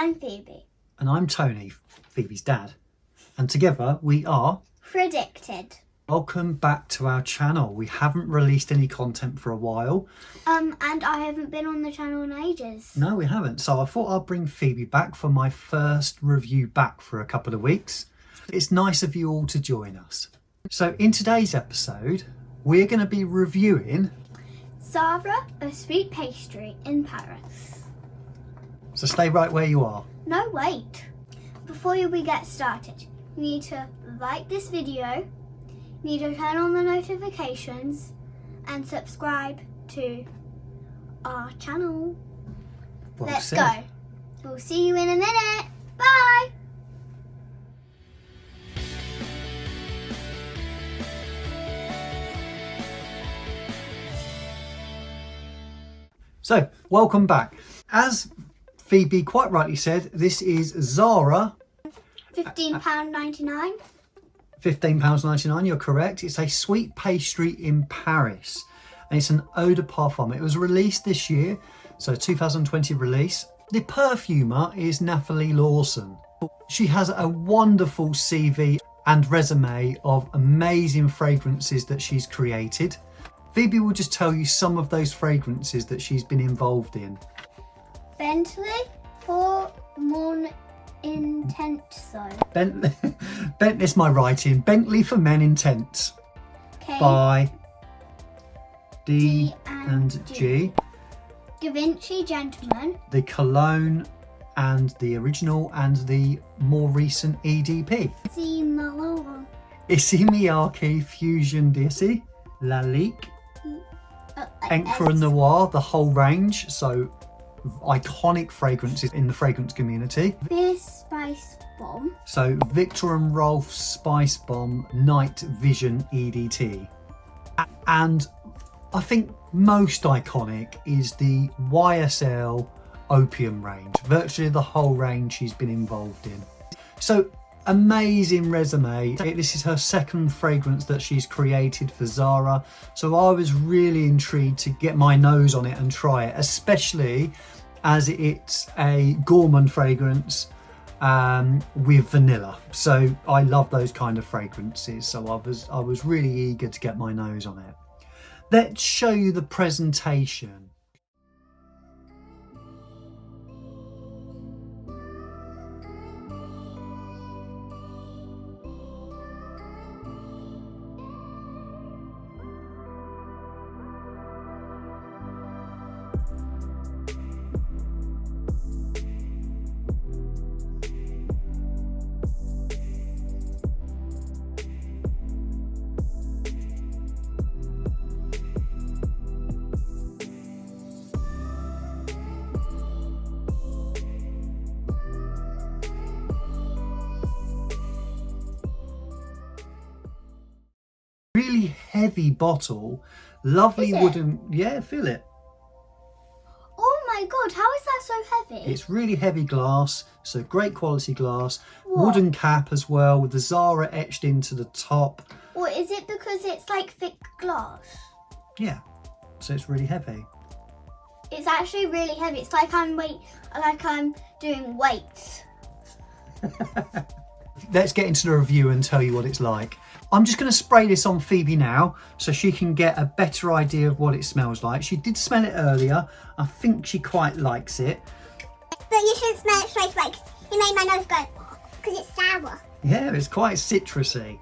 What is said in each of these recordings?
I'm Phoebe. And I'm Tony, Phoebe's dad. And together we are... Fragdicted. Welcome back to our channel. We haven't released any content for a while. And I haven't been on the channel in ages. No, we haven't. So I thought I'd bring Phoebe back for my first review back for a couple of weeks. It's nice of you all to join us. So in today's episode, we're going to be reviewing... Zara, a sweet pastry in Paris. So stay right where you are. No, wait. Before we get started, you need to like this video, you need to turn on the notifications and subscribe to our channel. Well Let's said. go. We'll see you in a minute. Bye. So, welcome back. As Phoebe quite rightly said, this is Zara. £15.99. £15.99, you're correct. It's a sweet pastry in Paris. And it's an eau de parfum. It was released this year, so 2020 release. The perfumer is Nathalie Lawson. She has a wonderful CV and resume of amazing fragrances that she's created. Phoebe will just tell you some of those fragrances that she's been involved in. Bentley for more intenso. Bentley's my writing. Bentley for Men Intense by D and G. Da Vinci Gentleman. The Cologne and the original and the more recent EDP. Issey Miyake Fusion Dissy. Lalique. Encre Noir, the whole range. So iconic fragrances in the fragrance community. This Spice Bomb. So Victor and Rolf Spice Bomb Night Vision EDT. And I think most iconic is the YSL Opium range. Virtually the whole range she's been involved in. So amazing resume. This is her second fragrance that she's created for Zara. So I was really intrigued to get my nose on it and try it, especially as it's a gourmand fragrance with vanilla. So I love those kind of fragrances. So I was really eager to get my nose on it. Let's show you the presentation. Really heavy bottle, lovely wooden. Yeah, feel it. Oh my god, how is that so heavy? It's really heavy glass, so great quality glass. What? Wooden cap as well with the Zara etched into the top. Or is it because it's like thick glass? Yeah, so it's really heavy. It's actually really heavy. It's like I'm doing weights. Let's get into the review and tell you what it's like. I'm just going to spray this on Phoebe now so she can get a better idea of what it smells like. She did smell it earlier. I think she quite likes it. But you shouldn't smell it straight away because it made my nose go, because it's sour. Yeah, it's quite citrusy.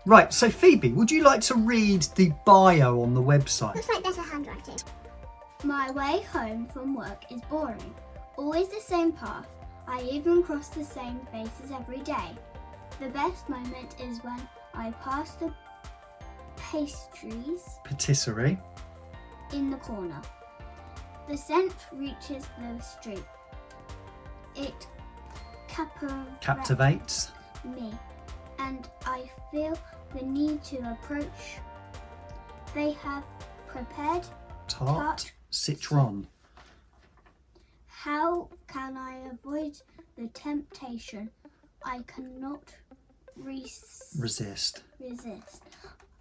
Right, so Phoebe, would you like to read the bio on the website? Looks like better handwriting. My way home from work is boring. Always the same path. I even cross the same faces every day. The best moment is when I pass the pastries Patisserie. in the corner. The scent reaches the street. It Captivates. me, and I feel the need to approach. They have prepared Tart Citron. How can I avoid the temptation I cannot resist?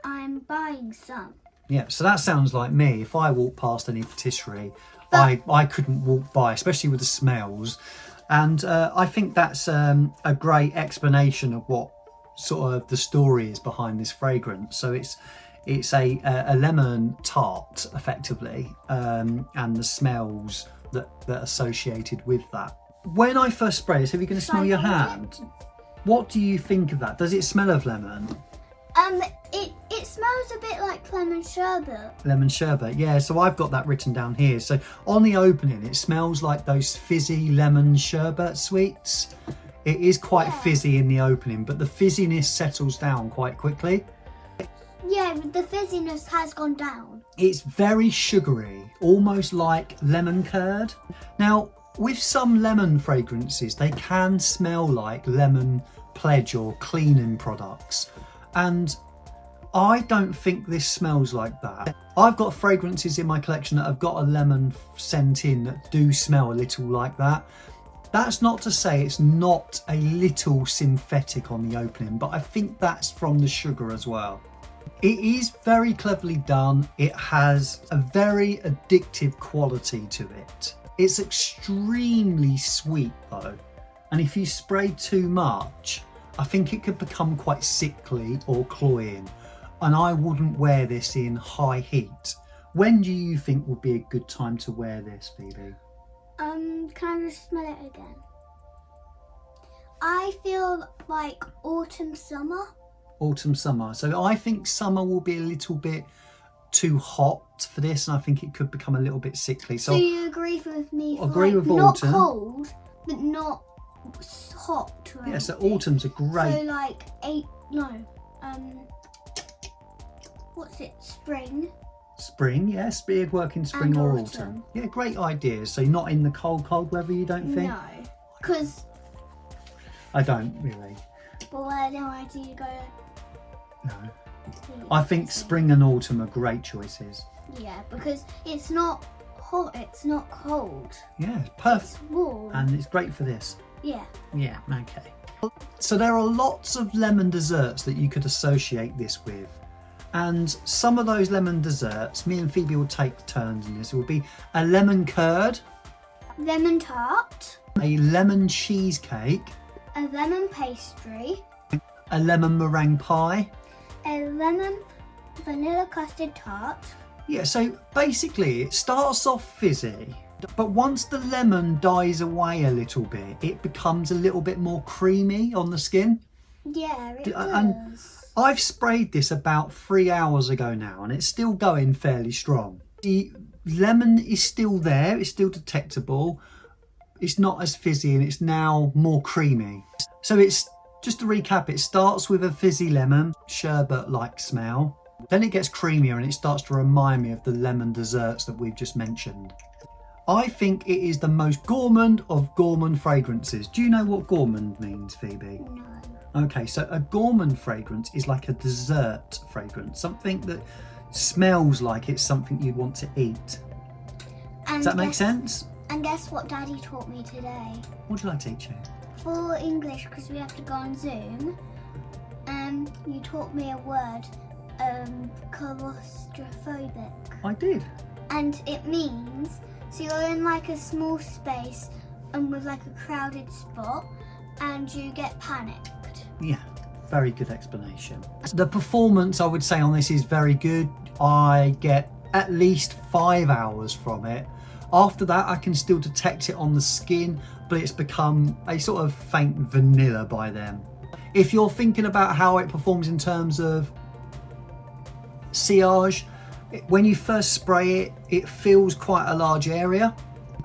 I'm buying some. Yeah, so that sounds like me. If I walk past any patisserie, I couldn't walk by, especially with the smells. And I think that's a great explanation of what sort of the story is behind this fragrance. So it's a lemon tart, effectively, and the smells that are associated with that. When I first spray this, are you going to smell your hand? What do you think of that? Does it smell of lemon? It smells a bit like lemon sherbet. Lemon sherbet, yeah. So I've got that written down here. So on the opening, it smells like those fizzy lemon sherbet sweets. It is quite fizzy in the opening, but the fizziness settles down quite quickly. Yeah, the fizziness has gone down. It's very sugary, almost like lemon curd. Now, with some lemon fragrances, they can smell like lemon pledge or cleaning products. And I don't think this smells like that. I've got fragrances in my collection that have got a lemon scent in that do smell a little like that. That's not to say it's not a little synthetic on the opening, but I think that's from the sugar as well. It is very cleverly done. It has a very addictive quality to it. It's extremely sweet though, and if you spray too much, I think it could become quite sickly or cloying, and I wouldn't wear this in high heat. When do you think would be a good time to wear this, Phoebe? Can I just smell it again? I feel like autumn, summer. Autumn, summer. So I think summer will be a little bit too hot for this, and I think it could become a little bit sickly. So you agree with me? Agree with not autumn. Cold, but not hot. Yeah, so autumn's a great. So like what's it? Spring. Spring, yes, it'd work in spring And or autumn. Yeah, great ideas. So not in the cold weather, you don't think? No, because. I don't really. But where do you go? No. I think spring and autumn are great choices. Yeah, because it's not hot, it's not cold. Yeah, it's perfect. It's warm. And it's great for this. Yeah. Yeah, okay. So there are lots of lemon desserts that you could associate this with. And some of those lemon desserts, me and Phoebe will take turns in this. It will be a lemon curd, Lemon tart, a lemon cheesecake, a lemon pastry, a lemon meringue pie. a lemon vanilla custard tart. Yeah, so basically it starts off fizzy, but once the lemon dies away a little bit, it becomes a little bit more creamy on the skin. Yeah, it And does. I've sprayed this about 3 hours ago now, and it's still going fairly strong. The lemon is still there, it's still detectable. It's not as fizzy, and it's now more creamy. So it's, just to recap, it starts with a fizzy lemon, sherbet-like smell. Then it gets creamier and it starts to remind me of the lemon desserts that we've just mentioned. I think it is the most gourmand of gourmand fragrances. Do you know what gourmand means, Phoebe? No. Okay, so a gourmand fragrance is like a dessert fragrance, something that smells like it's something you'd want to eat. And Does that make sense? And guess what Daddy taught me today? What did I teach you? For English, because we have to go on Zoom, you taught me a word, claustrophobic. I did. And it means, so you're in like a small space and with like a crowded spot and you get panicked. Yeah, very good explanation. The performance, I would say, on this is very good. I get at least 5 hours from it. After that, I can still detect it on the skin, but it's become a sort of faint vanilla by then. If you're thinking about how it performs in terms of sillage, when you first spray it, it fills quite a large area,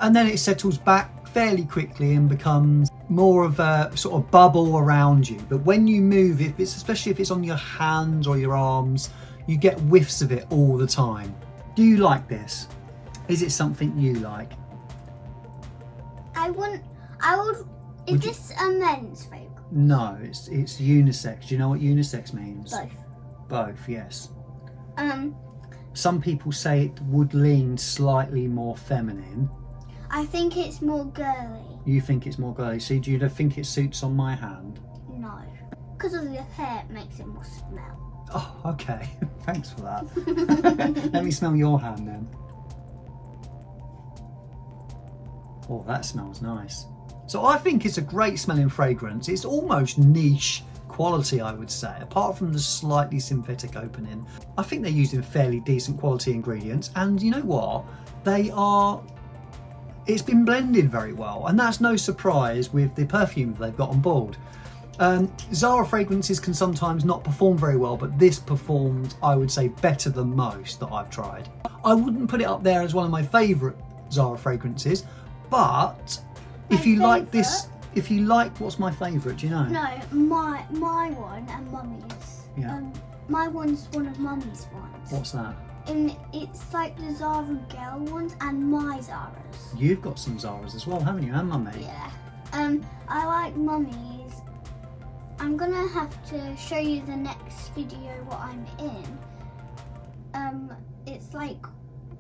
and then it settles back fairly quickly and becomes more of a sort of bubble around you. But when you move it, especially if it's on your hands or your arms, you get whiffs of it all the time. Do you like this? Is it something you like? I would, is this a men's fragrance? No, it's unisex. Do you know what unisex means? Both. Both, yes. Some people say it would lean slightly more feminine. I think it's more girly. You think it's more girly. So do you think it suits on my hand? No. Because of your hair, it makes it more smell. Oh, okay. Thanks for that. Let me smell your hand then. Oh, that smells nice. So I think it's a great smelling fragrance. It's almost niche quality, I would say, apart from the slightly synthetic opening. I think they're using fairly decent quality ingredients, and you know what? It's been blended very well, and that's no surprise with the perfume they've got on board. Zara fragrances can sometimes not perform very well, but this performed, I would say, better than most that I've tried. I wouldn't put it up there as one of my favourite Zara fragrances, but if you like this, what's my favourite, do you know? No, my one and Mummy's. Yeah. My one's one of Mummy's ones. What's that? And it's like the Zara girl ones and my Zara's. You've got some Zara's as well, haven't you, and Mummy? Yeah. I like Mummy's. I'm gonna have to show you the next video what I'm in. It's like,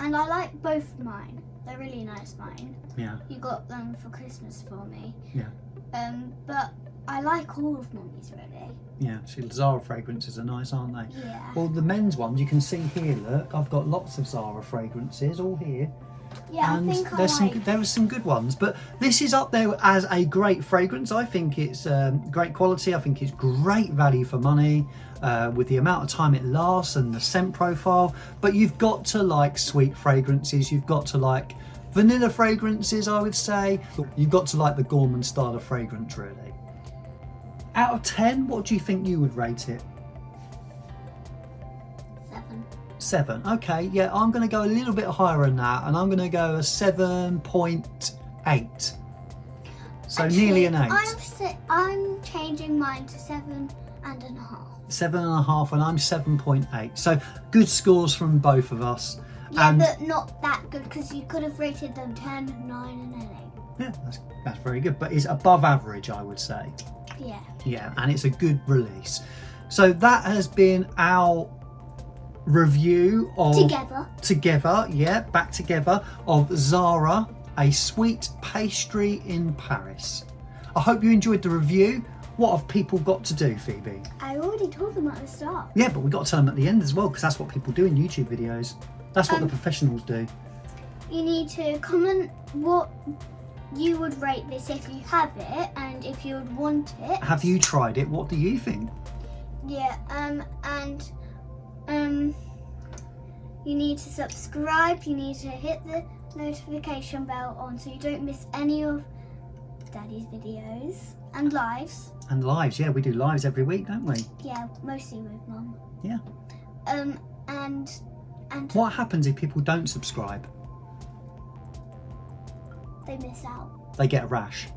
and I like both of mine. They're really nice, mine. Yeah. You got them for Christmas for me. Yeah. But I like all of Mummy's really. Yeah, see, Zara fragrances are nice, aren't they? Yeah. Well, the men's ones, you can see here, look, I've got lots of Zara fragrances all here. Yeah, And I think there are some good ones, but this is up there as a great fragrance. I think it's great quality. I think it's great value for money with the amount of time it lasts and the scent profile. But you've got to like sweet fragrances. You've got to like vanilla fragrances, I would say. You've got to like the gourmand style of fragrance, really. Out of 10, what do you think you would rate it? 7. Okay, yeah, I'm going to go a little bit higher than that, and I'm going to go a 7.8. So actually, nearly an 8. I'm changing mine to 7.5. 7.5, and I'm 7.8. So good scores from both of us. Yeah, and but not that good, because you could have rated them 10, 9 and an 8. yeah, that's very good, but it's above average, I would say. Yeah. Yeah, and it's a good release. So that has been our review of back together of Zara, a sweet pastry in Paris. I hope you enjoyed the review. What have people got to do, Phoebe? I already told them at the start. Yeah, but we've got to tell them at the end as well, because that's what people do in YouTube videos. That's what the professionals do. You need to comment what you would rate this if you have it, and if you would want it. Have you tried it? What do you think? Yeah, you need to subscribe, you need to hit the notification bell on so you don't miss any of Daddy's videos and lives. And lives, yeah, we do lives every week, don't we? Yeah, mostly with Mum. Yeah. And What happens if people don't subscribe? they miss out. They get a rash.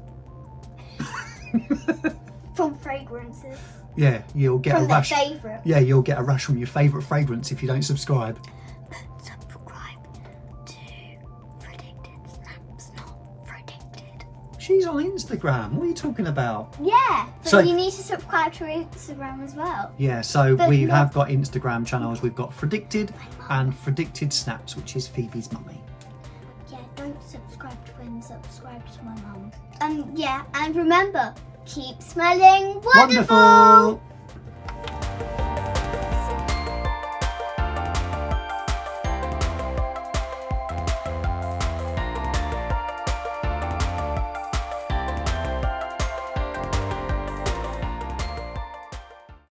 From fragrances. Yeah, you'll get From a rash. their favourite. Yeah, you'll get a rash from your favourite fragrance if you don't subscribe. Subscribe to Fragdicted Snaps, not Fragdicted. She's on Instagram. What are you talking about? Yeah, but So- you need to subscribe to Instagram as well. Yeah, so But we not- have got Instagram channels. We've got Fragdicted and Fragdicted Snaps, which is Phoebe's mummy. Yeah, don't subscribe to him, subscribe to my mum. Yeah, and remember, keep smelling wonderful! Wonderful!